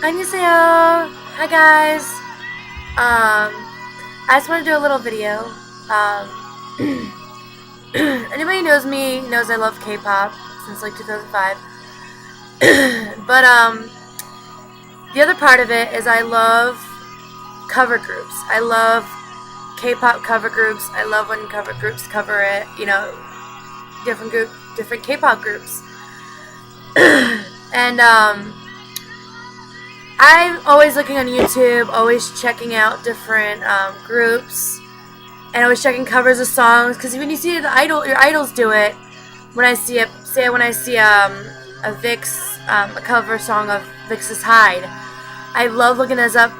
Annyeonghaseyo! Hi guys! I just want to do a little video. Anybody who knows me knows I love K-pop since like 2005. But the other part of it is I love cover groups. I love K-pop cover groups. I love when cover groups cover it. You know, different K-pop groups. And I'm always looking on YouTube, always checking out different groups, and always checking covers of songs. Because when you see your idols do it, when I see a Vix, a cover song of Vix's Hide, I love looking those up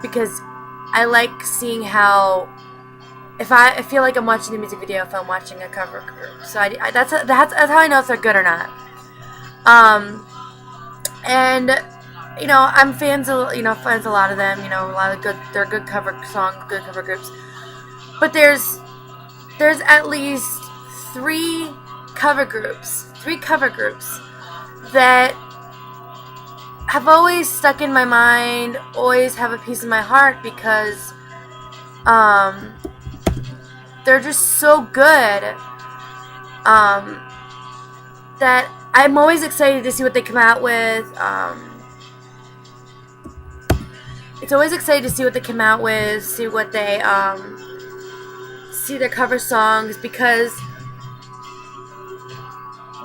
because I like seeing how. I feel like I'm watching a music video if I'm watching a cover group. So that's how I know if they're good or not. And you know, I'm fans of a lot of them. You know, a lot of they're good cover songs, good cover groups. But there's at least three cover groups that have always stuck in my mind, always have a piece in my heart because they're just so good that I'm always excited to see what they come out with. It's always exciting to see what they come out with, see what they, see their cover songs, because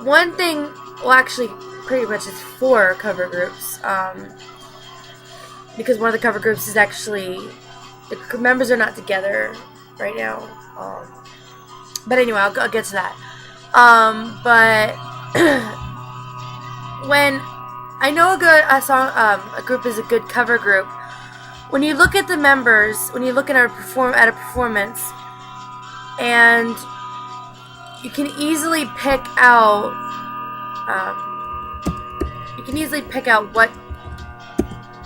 one thing, well actually pretty much it's four cover groups, because one of the cover groups is actually, the members are not together right now, but anyway, I'll get to that, but when I know a group is a good cover group, when you look at the members, when you look at a performance, and you can easily pick out,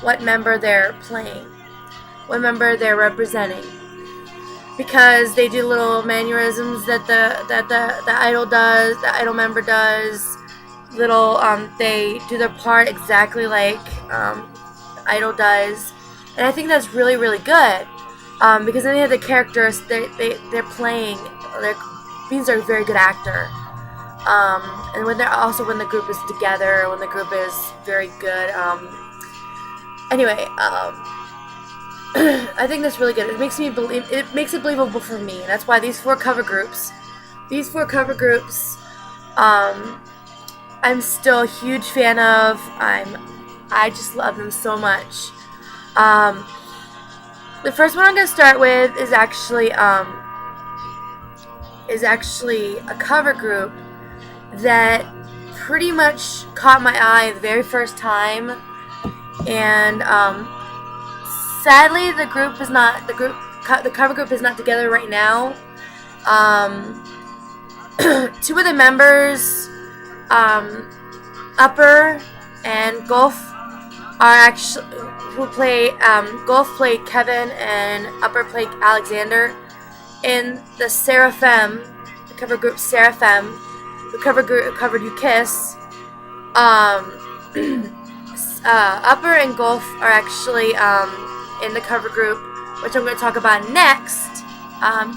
what member they're playing, what member they're representing, because they do little mannerisms that the idol member does. They do their part exactly like the idol does. And I think that's really, really good, because then they have the characters they're playing. These are a very good actor, and when the group is together, when the group is very good. Anyway, I think that's really good. It makes it believable for me. That's why these four cover groups, I'm still a huge fan of. I just love them so much. The first one I'm going to start with is actually a cover group that pretty much caught my eye the very first time, and sadly the cover group is not together right now. Two of the members, Upper and Gulf, are actually Gulf played Kevin and Upper played Alexander in the Seraphim, the cover group Seraphim, the cover group covered You Kiss. Upper and Gulf are actually in the cover group, which I'm going to talk about next,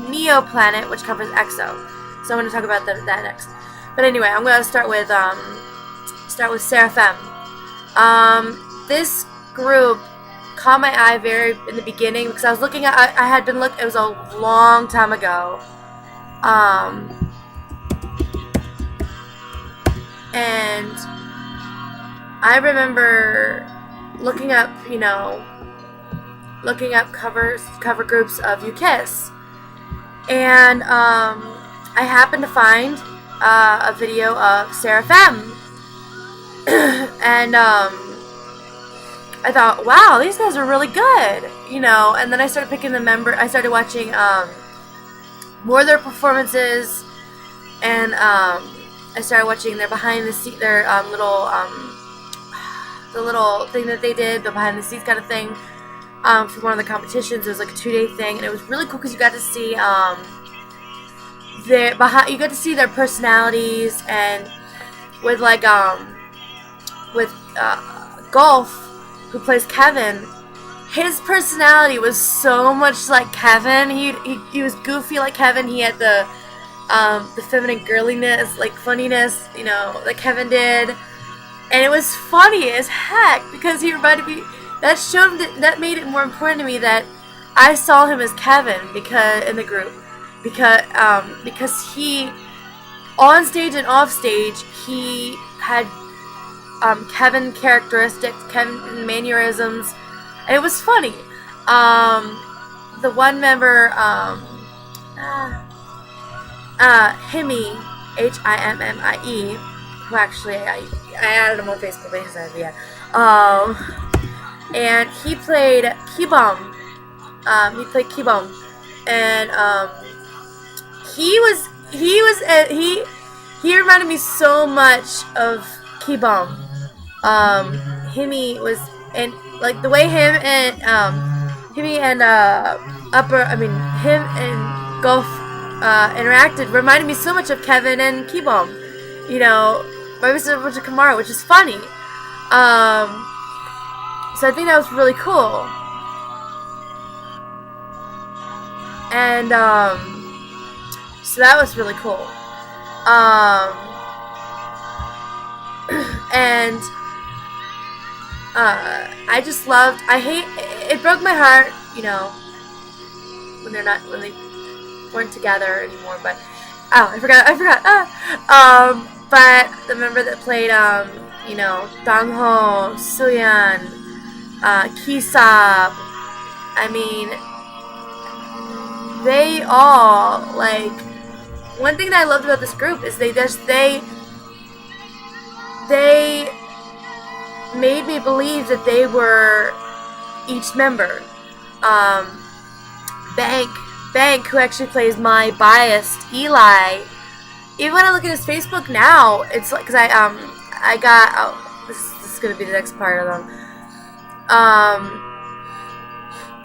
Neo Planet, which covers EXO. So I'm going to talk about that next. But anyway, I'm going to start with Seraphim. This group caught my eye very in the beginning because I was looking at. I had been it was a long time ago, and I remember looking up cover groups of You Kiss, and I happened to find a video of Seraphim, and I thought, wow, these guys are really good, and then I started picking I started watching more of their performances, and I started watching their behind the scenes, their the little thing that they did, the behind the scenes kind of thing, for one of the competitions. It was like a 2-day thing, and it was really cool because you got to see you got to see their personalities, and with Gulf, who plays Kevin, his personality was so much like Kevin. He was goofy like Kevin. He had the feminine girliness, like funniness, that Kevin did, and it was funny as heck because he reminded me. That made it more important to me that I saw him as Kevin because in the group because he on stage and off stage he had Kevin characteristics, Kevin mannerisms, and it was funny. The one member, Himmy, Himmie, who actually I added him on Facebook, but he's not yet. And he played Kpop. And he reminded me so much of Kpop. Himmy was, and like the way him and him and Golf interacted reminded me so much of Kevin and Kpop. Reminded me so much of Kamara, which is funny. So I think that was really cool. And so that was really cool. And I just loved. It broke my heart, when they weren't together anymore. But I forgot. But the member that played, Dongho, Suyeon, Kisab. I mean, they all one thing that I loved about this group is they made me believe that they were each member. Bank, who actually plays my biased Eli. Even when I look at his Facebook now, it's like, because I got, this is gonna be the next part of them.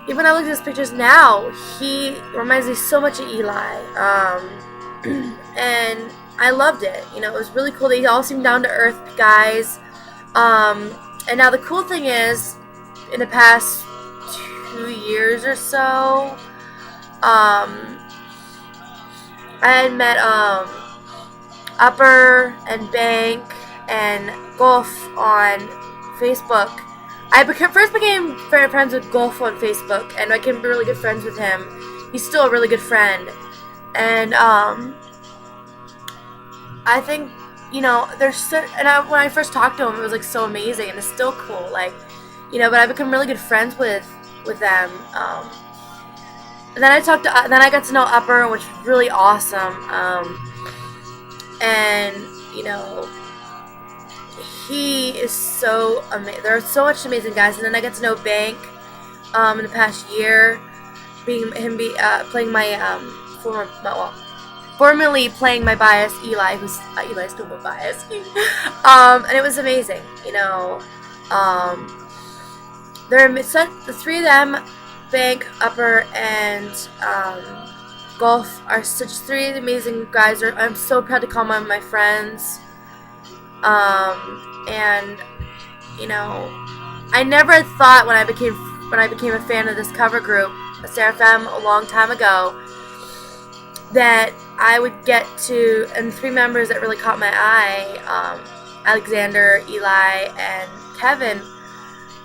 Even when I look at his pictures now, he reminds me so much of Eli. And I loved it. It was really cool. They all seemed down to earth guys. And now the cool thing is, in the past 2 years or so, I had met Upper and Bank and Golf on Facebook. I first became friends with Golf on Facebook, and I became really good friends with him. He's still a really good friend. And I think, when I first talked to him, it was so amazing, and it's still cool. But I've become really good friends with them. And then I got to know Upper, which was really awesome. And he is so amazing. There are so much amazing guys. And then I got to know Bank in the past year, playing my formerly playing my bias Eli, who's Eli's still my bias. And it was amazing. The three of them, Bank, Upper, and Golf, are such three amazing guys. I'm so proud to call them my friends. And I never thought when I became a fan of this cover group, Seraphim, a long time ago, that I would get to, and three members that really caught my eye, Alexander, Eli, and Kevin,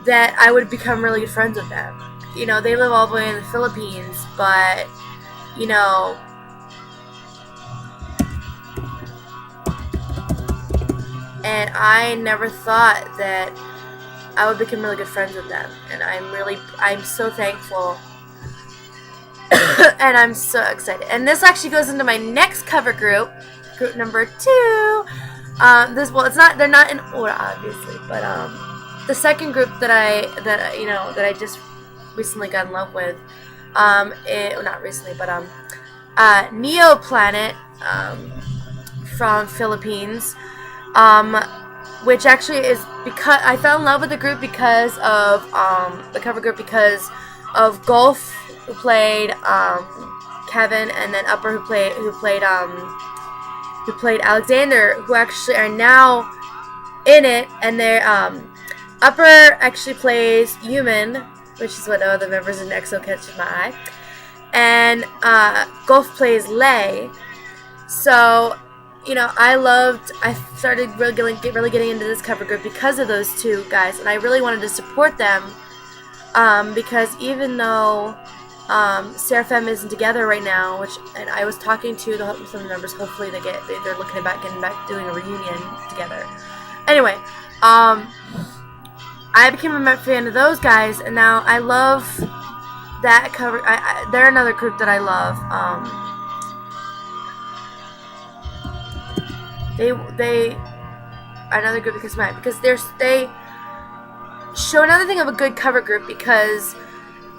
that I would become really good friends with them. They live all the way in the Philippines, but and I never thought that I would become really good friends with them, and I'm so thankful. And I'm so excited. And this actually goes into my next cover group number 2. They're not in order, obviously, but the second group that I just recently got in love with, not recently, but Neo Planet, from Philippines, which actually is because I fell in love with the group because of the cover group, because of Golf, who played Kevin, and then Upper, who played Alexander, who actually are now in it, and Upper actually plays Human, which is what the members in EXO catch my eye. And Golf plays Lay. So, you know, I started really getting into this cover group because of those two guys, and I really wanted to support them because even though Seraphim isn't together right now, and I was talking to some of the members, hopefully they're looking at getting back doing a reunion together. Anyway, I became a fan of those guys, and now I love that cover. They're another group that I love. They are another group because they show another thing of a good cover group because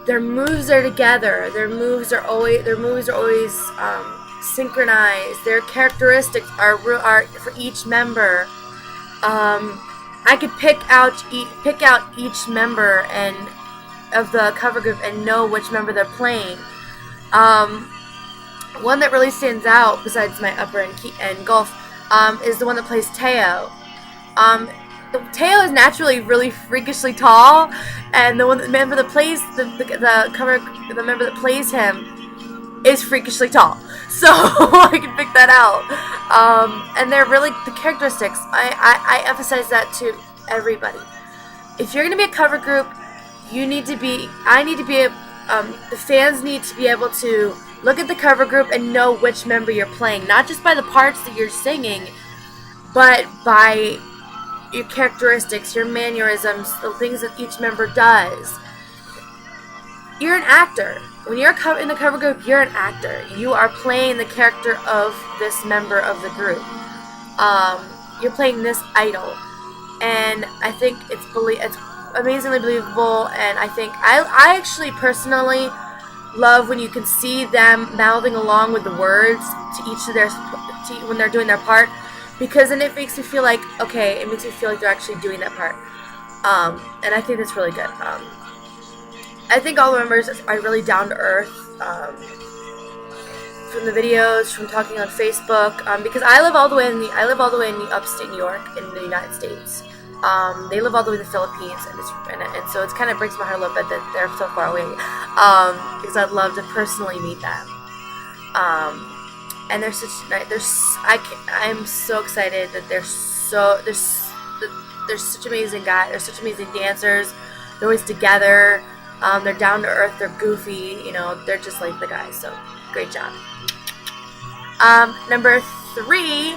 their moves are together. Their moves are always synchronized. Their characteristics are for each member. I could pick out each member of the cover group and know which member they're playing. One that really stands out besides my Upper and Golf is the one that plays Teo. Teo is naturally really freakishly tall, and the member that plays the member that plays him is freakishly tall. So I can pick that out. And they're really the characteristics. I emphasize that to everybody. If you're gonna be a cover group, the fans need to be able to look at the cover group and know which member you're playing, not just by the parts that you're singing, but by your characteristics, your mannerisms, the things that each member does. You're an actor. When you're in the cover group, you're an actor. You are playing the character of this member of the group. You're playing this idol, and I think it's amazingly believable. And I think I actually personally love when you can see them mouthing along with the words to when they're doing their part, because then it makes me feel like they're actually doing that part. And I think that's really good. I think all the members are really down to earth. From the videos, from talking on Facebook, because I live all the way in the upstate New York in the United States. They live all the way in the Philippines, and so it kind of breaks my heart a little bit that they're so far away. Because I'd love to personally meet them. And I'm so excited that they're such amazing guys. They're such amazing dancers. They're always together. They're down to earth. They're goofy. You know, they're just like the guys. So great job. Number 3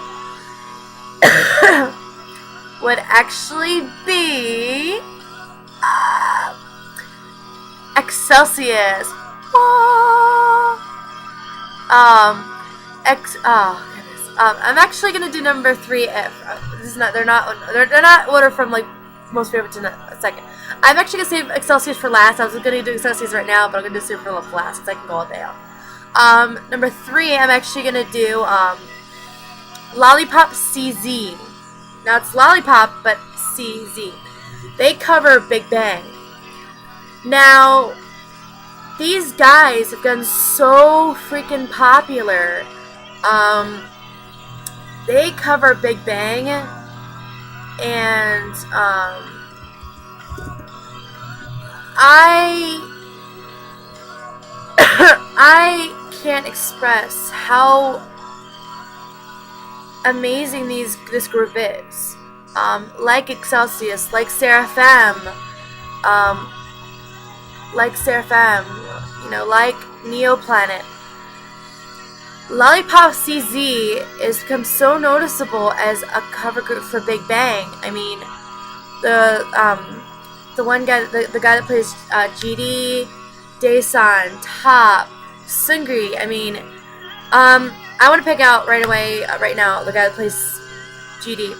would actually be Excelsius. Goodness. I'm actually gonna do number 3. They're not order from like most favorite to a second. I'm actually gonna save Excelsius for last. I was gonna do Excelsius right now, but I'm gonna do Super Love for last because I can go all day on. Number 3, I'm actually gonna do Lollipop CZ. Now it's Lollipop, but CZ. They cover Big Bang. Now, these guys have gotten so freaking popular. They cover Big Bang, and I can't express how amazing this group is. Like Excelsius, like Seraphim, you know, like Neoplanet. Lollipop CZ has become so noticeable as a cover group for Big Bang. I mean, the one guy, the guy that plays GD, Daesan, Top, Sungri. I mean, I want to pick out right now, the guy that plays GD.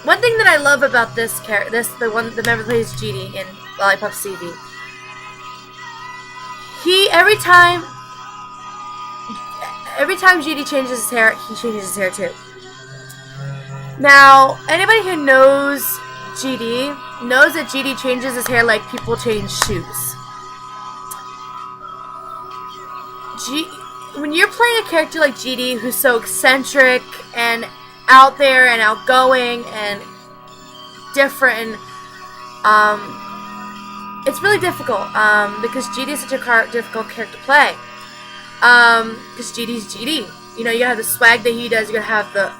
One thing that I love about the member that plays GD in Lollipop CZ. Every time GD changes his hair, he changes his hair too. Now, anybody who knows GD knows that GD changes his hair like people change shoes. When you're playing a character like GD who's so eccentric, and out there and outgoing and different. And it's really difficult because GD is such a difficult character to play. Because GD's GD. You know, you gotta have the swag that he does. You gotta have the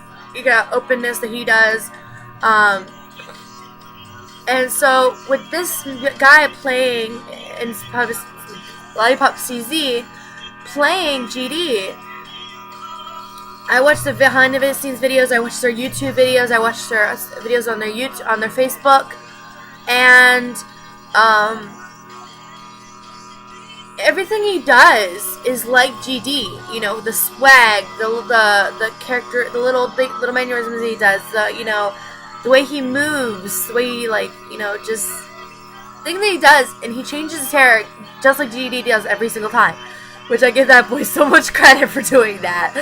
openness that he does. And so with this guy playing in Lollipop CZ playing GD, I watched the behind the scenes videos. I watched their YouTube videos. I watched their videos on their Facebook, and everything he does is like GD. You know, the swag, the character, the little mannerisms he does. The way he moves, the way he just thing that he does, and he changes his hair just like GD does every single time, which I give that boy so much credit for doing that.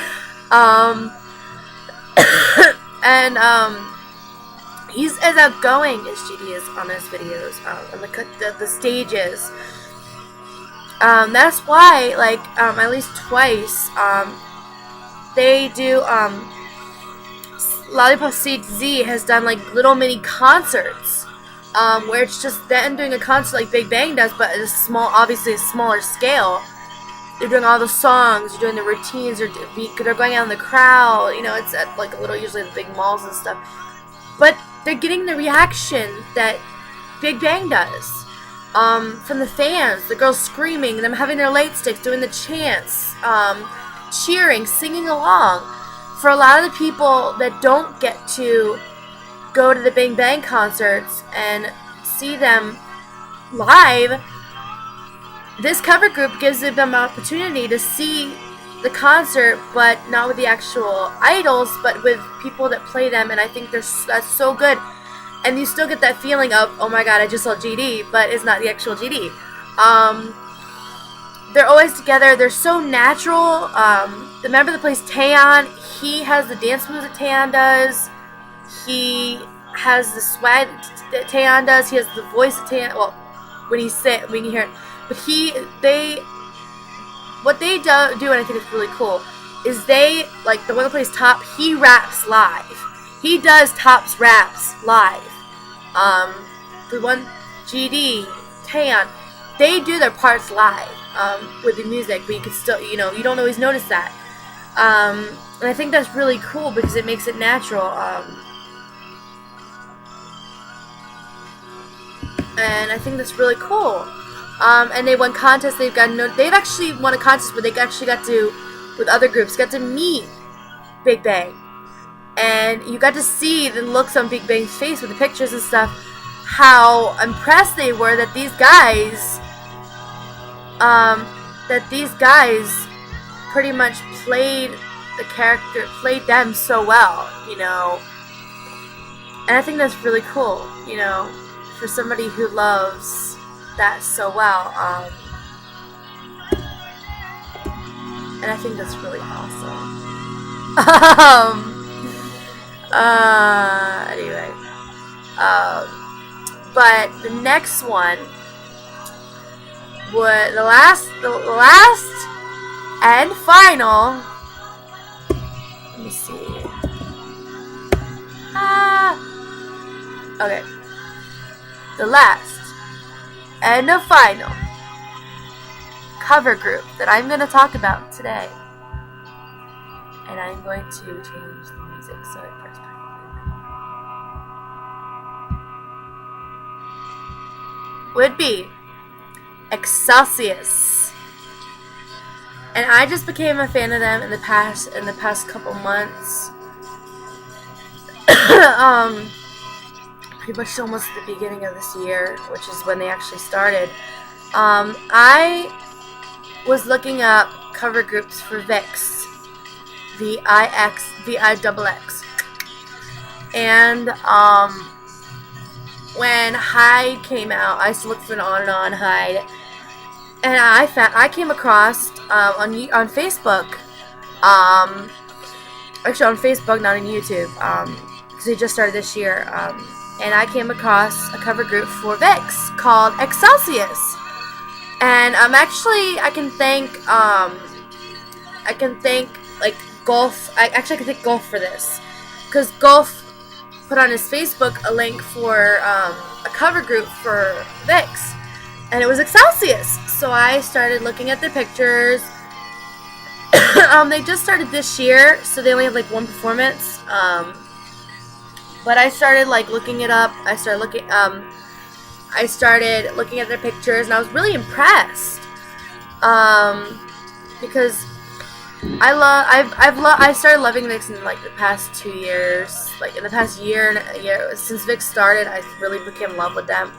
He's as outgoing as GD is on his videos, on the stages. That's why, at least twice, they do, Lollipop CZ has done, little mini concerts, where it's just them doing a concert like Big Bang does, but at obviously a smaller scale. They're doing all the songs, they're doing the routines, they're going out in the crowd, it's at, usually the big malls and stuff. But they're getting the reaction that Big Bang does. From the fans, the girls screaming, them having their light sticks, doing the chants, cheering, singing along. For a lot of the people that don't get to go to the Bang Bang concerts and see them live, this cover group gives them an opportunity to see the concert, but not with the actual idols, but with people that play them, and I think that's so good. And you still get that feeling of, oh my god, I just saw GD, but it's not the actual GD. They're always together. They're so natural. The member that plays Taeyeon, he has the dance moves that Taeyeon does. He has the swag that Taeyeon does. He has the voice that Taeyeon. Well, when you hear it, but what they do, and I think it's really cool, is they the one that plays Top. He raps live. He does Top's raps live. The one GD, Taeyeon, they do their parts live with the music, but you can still, you don't always notice that. And I think that's really cool because it makes it natural. And I think that's really cool. And they won contests. They've actually won a contest where they actually got to, with other groups, got to meet Big Bang. And you got to see the looks on Big Bang's face with the pictures and stuff, how impressed they were that these guys pretty much played them so well, And I think that's really cool, for somebody who loves that so well. And I think that's really awesome. Anyway. But the next one would the last and final. Let me see. Okay. The last and the final cover group that I'm going to talk about today. And I'm going to change the music so it works perfectly. Would be Excelsius. And I just became a fan of them in the past couple months. Pretty much almost the beginning of this year, which is when they actually started. I was looking up cover groups for VIX, VIXX, and when Hyde came out, I looked for an on and on Hyde, and I came across on Facebook, actually on Facebook, not on YouTube, because they just started this year. And I came across a cover group for VIX called Excelsius. And I can thank Golf. I can thank Golf for this. because Golf put on his Facebook a link for a cover group for VIX, and it was Excelsius. So I started looking at the pictures. They just started this year, so they only have like one performance. But I started like looking it up. I started looking at their pictures, and I was really impressed. Because I started loving VIX in like the past 2 years. Like in the past year since VIX started, I really became in love with them.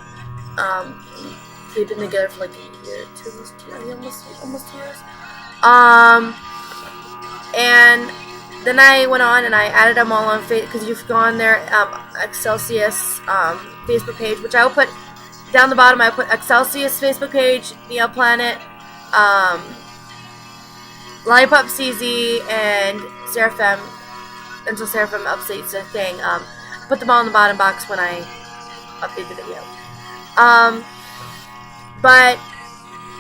They've been together for like a year, almost 2 years. And then I went on and I added them all on Facebook, because you've gone their Excelsius Facebook page, which I will put down the bottom. I put Excelsius Facebook page, Neo Planet, Lollipop CZ, and Seraphim, until Seraphim updates their thing. Put them all in the bottom box when I update the video. But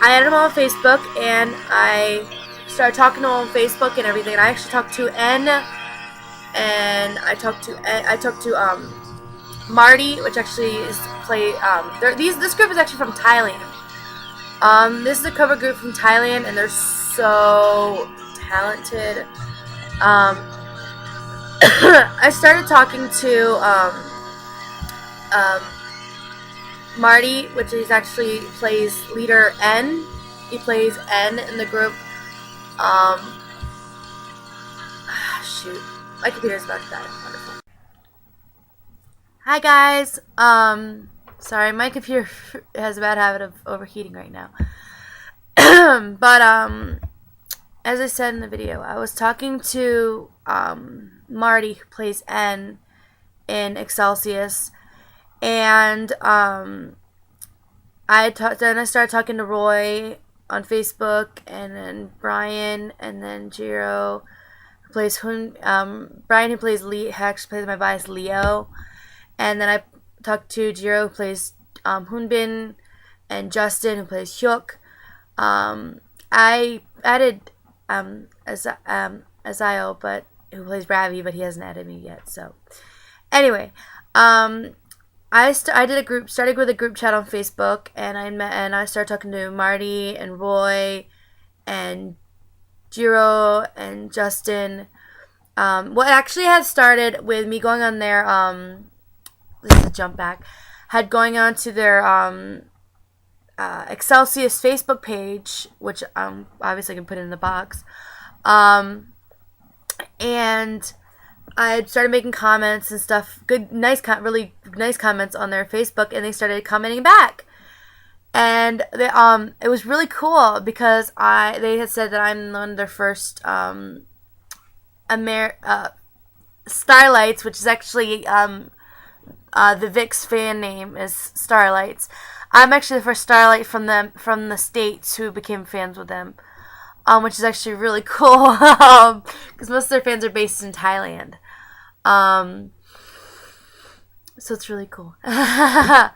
I added them all on Facebook, and I started talking to them on Facebook and everything. And I actually talked to N, and I talked to Marty, which actually is this group is actually from Thailand. This is a cover group from Thailand, and they're so talented. I started talking to Marty, which is actually plays leader N. He plays N in the group. Shoot, my computer's about to die. Wonderful. Hi guys. Sorry, my computer has a bad habit of overheating right now. But as I said in the video, I was talking to Marty, who plays N in Excelsius, and then I started talking to Roy on Facebook, and then Brian, and then Jiro, who plays Brian, who plays Lee, actually plays my bias Leo, and then I talked to Jiro, who plays Hoonbin, and Justin, who plays Hyuk. I added Azio, but who plays Ravi, but he hasn't added me yet. So anyway, I started with a group chat on Facebook, and I started talking to Marty and Roy and Jiro and Justin. What actually had started with me going on their this is a jump back, had going on to their Excelsius Facebook page, which obviously I can put in the box, and I had started making comments and stuff, really nice comments on their Facebook, and they started commenting back, and they it was really cool, because they had said that I'm one of their first Starlights, which is actually the VIX fan name is Starlights. I'm actually the first Starlight from the States who became fans with them, which is actually really cool, because most of their fans are based in Thailand. So it's really cool. But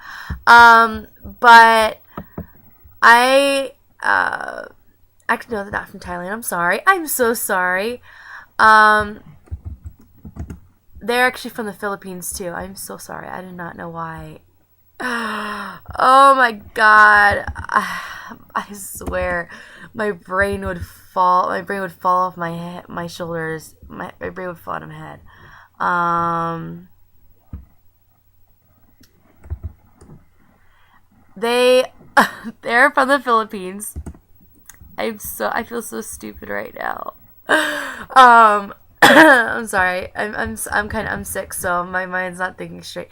actually, no, they're not from Thailand. I'm sorry. I'm so sorry. They're actually from the Philippines too. I'm so sorry. I did not know why. Oh my god. I swear my brain would fall off my shoulders. My brain would fall out of my head. They're from the Philippines. I feel so stupid right now. I'm sorry. I'm sick, so my mind's not thinking straight.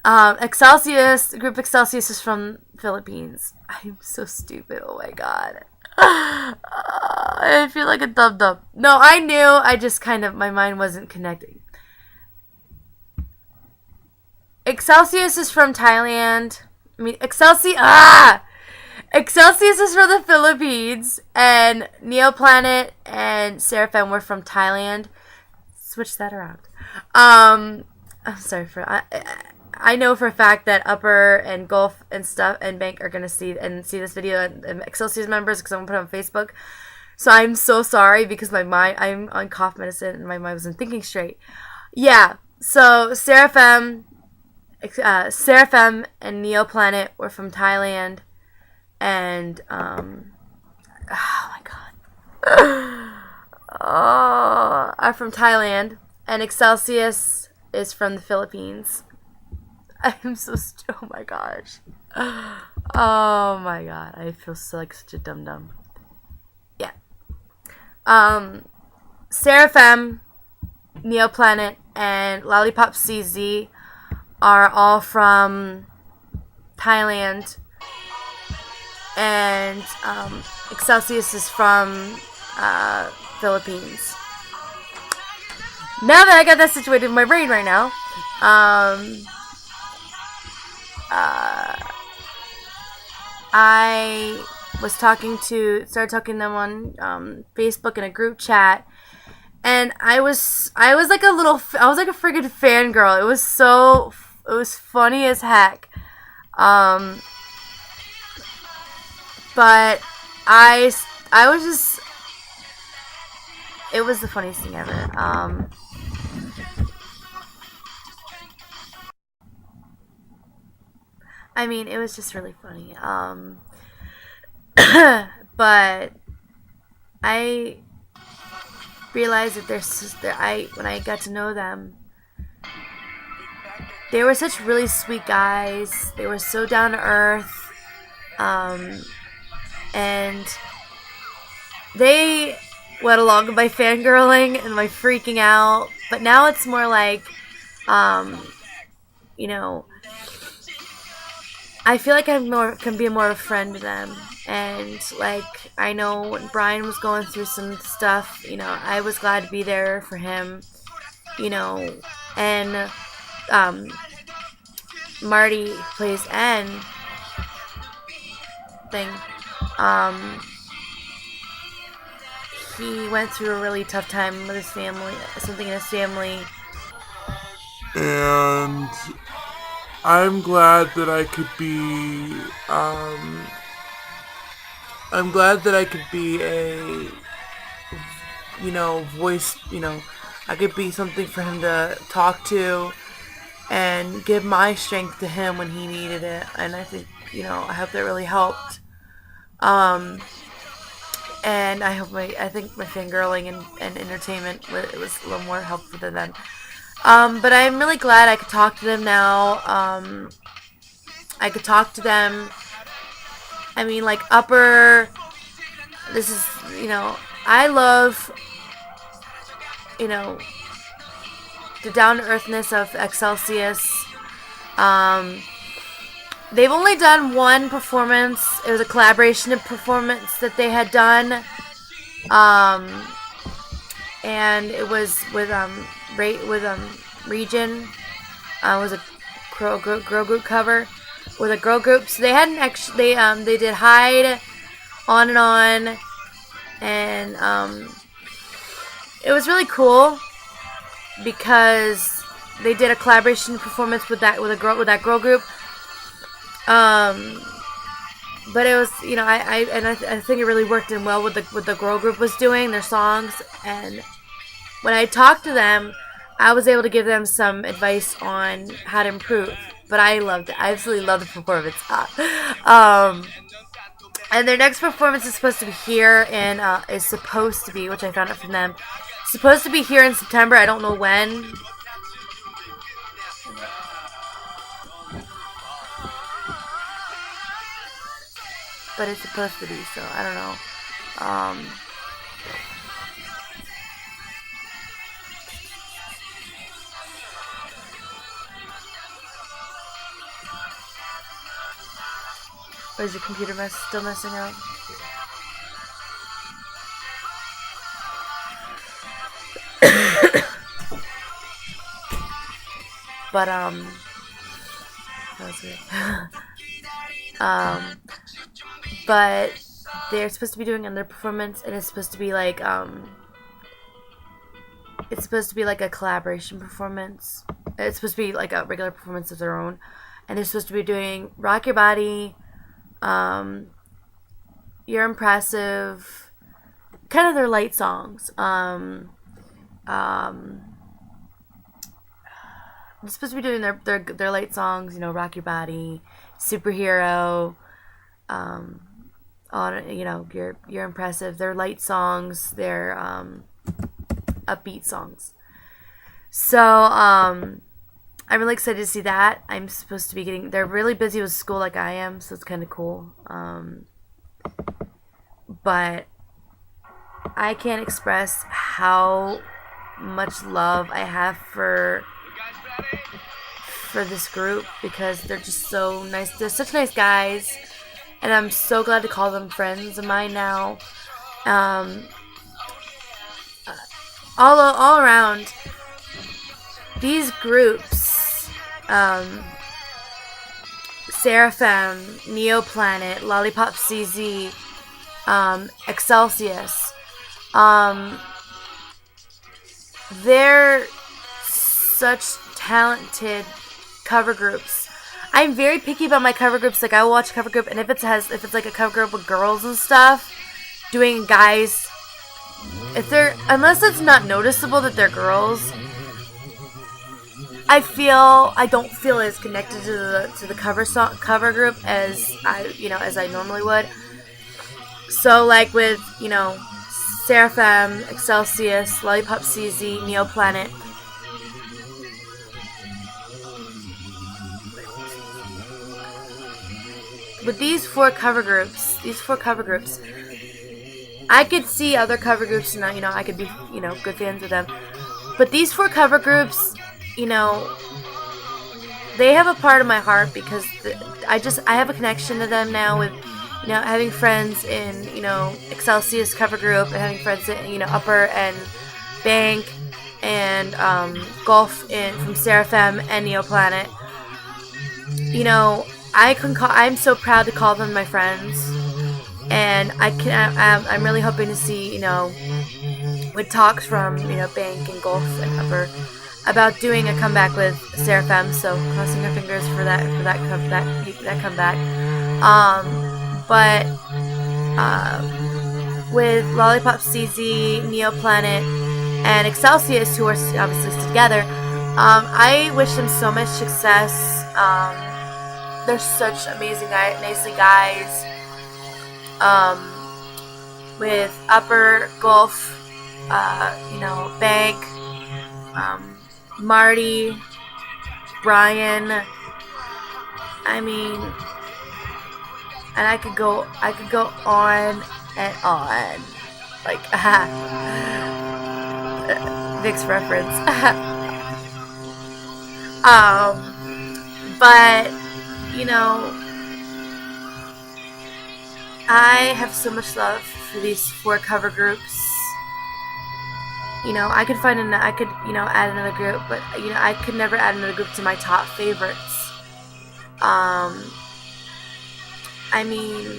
Group Excelsius is from Philippines. I'm so stupid. Oh my god. I feel like a dub. No, I knew. I just my mind wasn't connecting. Excelsius is from Thailand. Excelsius is from the Philippines, and Neoplanet and Seraphim were from Thailand. Switch that around. I'm sorry for I know for a fact that Upper and Gulf and stuff and Bank are gonna see this video, and Excelsius members, because I'm gonna put it on Facebook. So I'm so sorry, because I'm on cough medicine and my mind wasn't thinking straight. Yeah. So Seraphim and Neoplanet were from Thailand, and oh my god, oh, are from Thailand, and Excelsius is from the Philippines. I'm so oh my gosh, oh my god, I feel so like such a dum dum. Yeah. Um, Seraphim, Neoplanet, and Lollipop CZ are all from Thailand, and Excelsius is from Philippines. Now that I got that situated in my brain right now, um, uh, I started talking to them on Facebook in a group chat, and I was like I was like a freaking fangirl. It was funny as heck. Um, but I I was just it was the funniest thing ever. I mean, it was just really funny. But I realized that when I got to know them, they were such really sweet guys. They were so down to earth, um, and they went along with my fangirling and my freaking out. But now it's more like, um, you know, I feel like can be more of a friend to them. And like I know when Brian was going through some stuff, I was glad to be there for him, you know, and um, Marty who plays N thing. Um, he went through a really tough time with his family, something in his family. And I'm glad that I could be. I'm glad that I could be a, voice. I could be something for him to talk to and give my strength to him when he needed it. And I think, I hope that really helped. Um, and I think my fangirling and entertainment it was a little more helpful to them. But I'm really glad I could talk to them now. I could talk to them. I mean, like upper. This is, I love, you know, the down to earthness of Excelsius. Um, they've only done one performance. It was a collaboration performance that they had done. Um, and it was with Region. It was a girl group cover with a girl group. So they hadn't actually they did Hide, On and On, and it was really cool because they did a collaboration performance with that girl group. Um, but it was, I think it really worked in well with the girl group was doing their songs. And when I talked to them, I was able to give them some advice on how to improve. But I loved it. I absolutely loved the performance. um, and their next performance is supposed to be here and is supposed to be, which I found out from them, supposed to be here in September. I don't know when. But it's supposed to be, so I don't know. Or is your computer still messing up? But that was weird. um, but they're supposed to be doing another performance, and it's supposed to be like it's supposed to be like a collaboration performance. It's supposed to be like a regular performance of their own, and they're supposed to be doing "Rock Your Body," um, "You're Impressive," kind of their light songs. Um, they're supposed to be doing their light songs, Rock Your Body, Superhero, on you're impressive. They're light songs, they're upbeat songs. So I'm really excited to see that. I'm supposed to be they're really busy with school like I am, so it's kind of cool. But I can't express how much love I have for this group, because they're just so nice. They're such nice guys, and I'm so glad to call them friends of mine now. All around, these groups, Seraphim, Neoplanet, Lollipop CZ, Excelsius, they're such talented cover groups. I'm very picky about my cover groups. Like, I will watch a cover group, and if it's like a cover group with girls and stuff doing guys, unless it's not noticeable that they're girls, I don't feel as connected to the cover group as I normally would. So, like with Seraphim, Excelsius, Lollipop CZ, Neoplanet, with these four cover groups, I could see other cover groups, and I could be good fans of them. But these four cover groups, they have a part of my heart, because I have a connection to them now with having friends in Excelsius cover group, and having friends in Upper and Bank and Golf from Seraphim and Neoplanet. I'm so proud to call them my friends, and I'm really hoping to see with talks from Bank and Golf and Upper about doing a comeback with Seraphim. So crossing our fingers for that comeback. But with Lollipop CZ, Neoplanet, and Excelsius, who are obviously together, I wish them so much success. They're such amazing nicely guys. With Upper, Golf, Bank, Marty, Brian. I mean, and I could go on and on, like Vic's reference. But I have so much love for these four cover groups. I could add another group, but I could never add another group to my top favorites. I mean,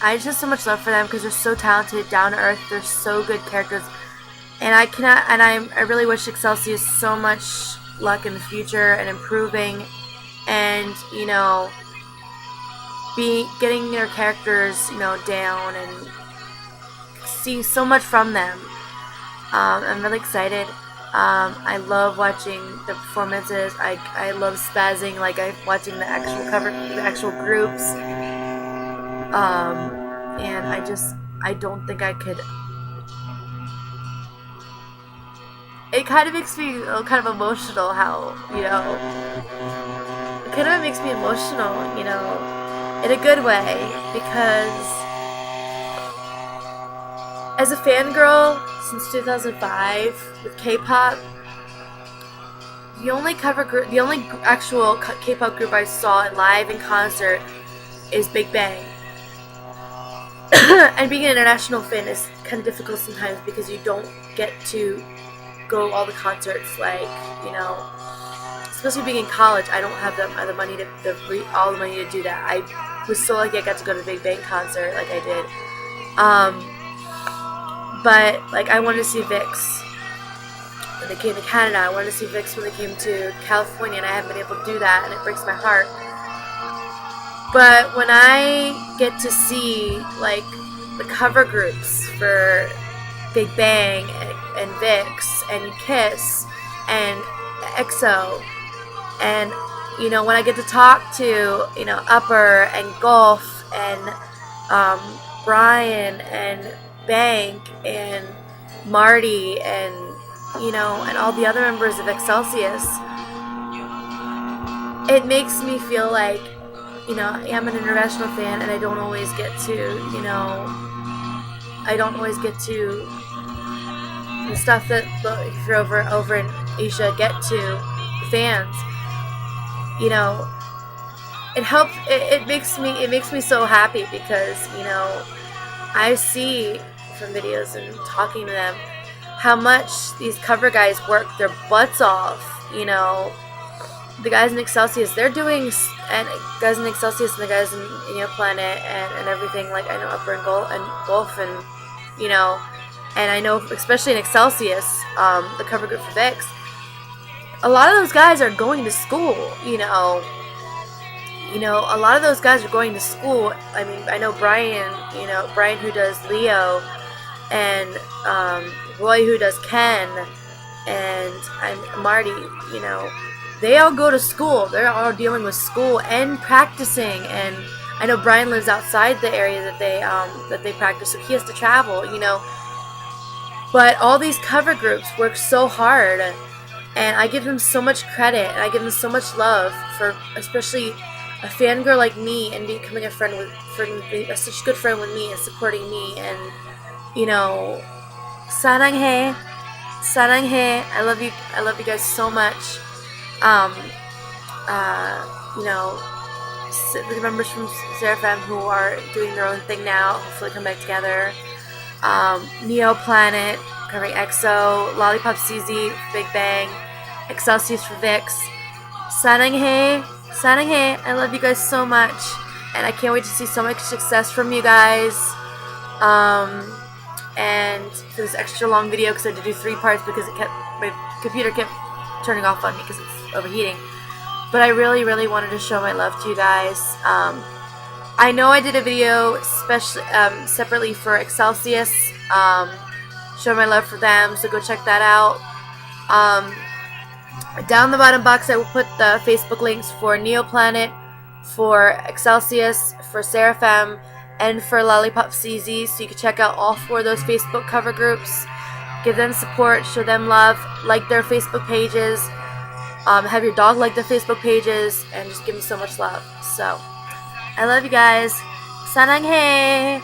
I just have so much love for them because they're so talented, down to earth. They're so good characters, and I really wish Excelsius so much luck in the future and improving, and getting their characters down and seeing so much from them. I'm really excited. I love watching the performances. I love spazzing, like I'm watching the actual groups. And I don't think I could. It kind of makes me kind of emotional how, it kind of makes me emotional, in a good way, because as a fangirl since 2005 with K-pop, the only actual K-pop group I saw live in concert is Big Bang. And being an international fan is kind of difficult sometimes because you don't get to go to all the concerts, like, especially being in college. I don't have the money all the money to do that. I was so lucky I got to go to the Big Bang concert, like I did. But like, I wanted to see Vix when they came to Canada. I wanted to see Vix when they came to California, and I haven't been able to do that, and it breaks my heart. But when I get to see like the cover groups for Big Bang and Vix and Kiss and EXO, and when I get to talk to Upper and Golf and Brian and Bank and Marty and and all the other members of Excelsius, it makes me feel like I'm an international fan, and I don't always get to the stuff that if you're over in Asia get to the fans. It helps. It makes me so happy because I see from videos and talking to them how much these cover guys work their butts off. The guys in Excelsius, they're doing, and guys in Excelsius and the guys in Planet and everything. Like I know Upper and Golf and and I know especially in Excelsius, the cover group for VIX, a lot of those guys are going to school. A lot of those guys are going to school. I mean, I know Brian who does Leo, and Roy who does Ken, and Marty, they all go to school. They're all dealing with school and practicing. And I know Brian lives outside the area that they practice, so he has to travel. But all these cover groups work so hard, and I give them so much credit, and I give them so much love for, especially a fangirl like me, and becoming such a good friend with me and supporting me. And saranghae, I love you guys so much. The members from Seraphim who are doing their own thing now, hopefully come back together. Neo Planet covering EXO, Lollipop CZ, Big Bang, Excelsius for VIX. saranghae, I love you guys so much, and I can't wait to see so much success from you guys. And for this extra long video, because I had to do 3 parts because my computer kept turning off on me because it's overheating. But I really, really wanted to show my love to you guys. I know I did a video separately for Excelsius, show my love for them, so go check that out. Down the bottom box I will put the Facebook links for Neoplanet, for Excelsius, for Seraphim, and for Lollipop CZ, so you can check out all 4 of those Facebook cover groups. Give them support, show them love, like their Facebook pages, have your dog like their Facebook pages, and just give them so much love. So, I love you guys. saranghae!